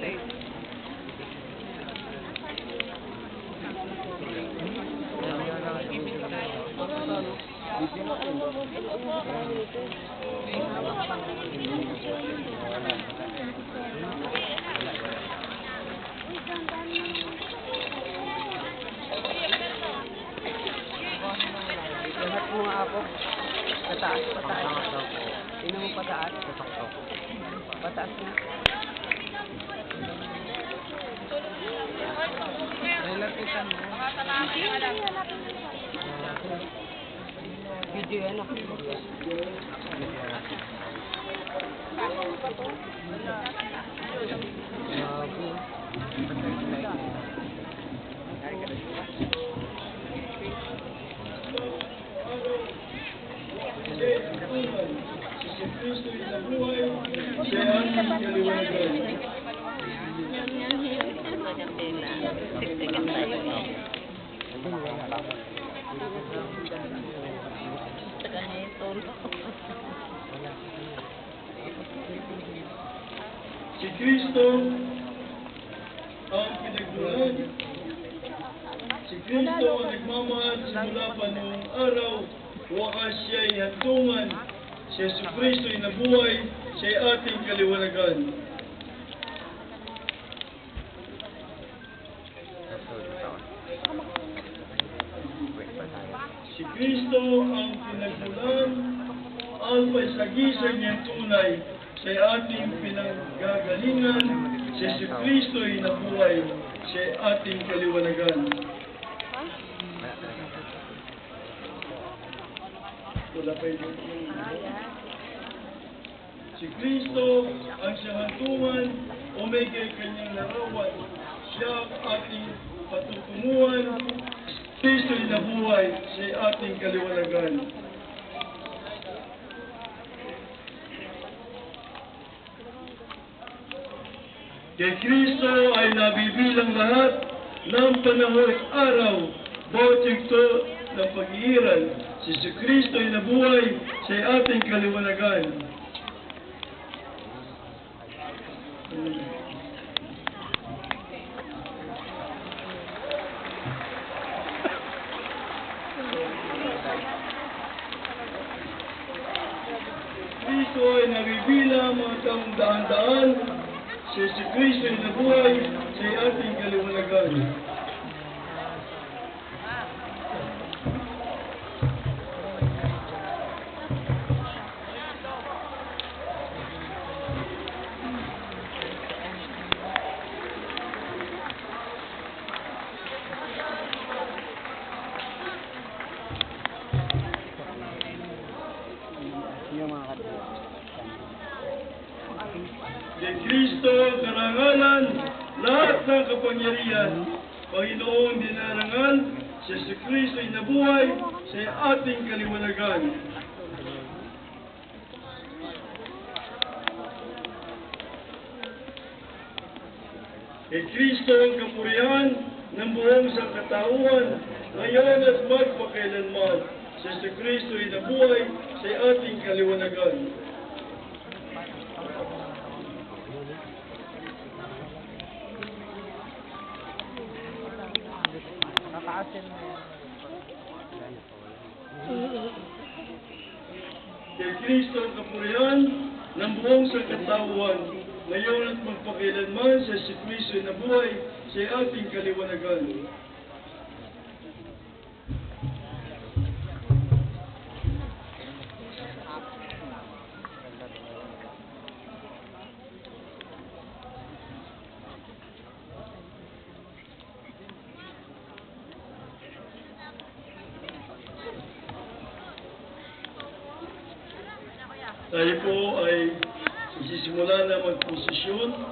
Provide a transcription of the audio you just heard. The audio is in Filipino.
Lahat mo nga ako. Pataas, pataas. Tingnan mo pataas. Pataas na. Relapitan mo. Video yan ako. Si Kristo ay nabuhay, siya ang kaliwanagan. Si Kristo ang pinagmulan. Si Kristo ang nagmamahal simula pa noong araw, wakas siya ay hantungan. Si Yesu Kristo ay nabuhay, siya ay ating kaliwanagan. Si Kristo ang pinagmulan, alpha ay sagisag niyang tunay, siya ay ating pinanggagalingan. Si Yesu Kristo ay nabuhay, siya ay ating kaliwanagan. Wala pa yun. Si Kristo ang siyang hantungan o may kanyang larawan. Siya ang ating patutunguhan. Kristo ay nabuhay, siya ay ating kaliwanagan. Kay Kristo ay nabibilang lahat ng panahon at araw, bawat yugto ng pag-iiral. Si Kristo ay nabuhay, siya ay ating kaliwanagan. Kristo ay nabibilang mga taong daan-daan. Si Kristo ay nabuhay, siya ay ating kaliwanagan. Kay Kristo karangalan, lahat ng kapangyarihan, Panginoong dinarangal, si Kristo ay nabuhay, siya ay ating kaliwanagan. Kay Kristo ang kapurihan ng buong sangkatauhan, ngayon at magpakailanman. Si Kristo ay nabuhay, siya ay ating kaliwanagan. Kay Kristo ang kapurihan ng buong sangkatauhan, ngayon at magpakailanman. Si Kristo ay nabuhay, siya ay ating kaliwanagan. Tayo po ay isisimula na magposisyon.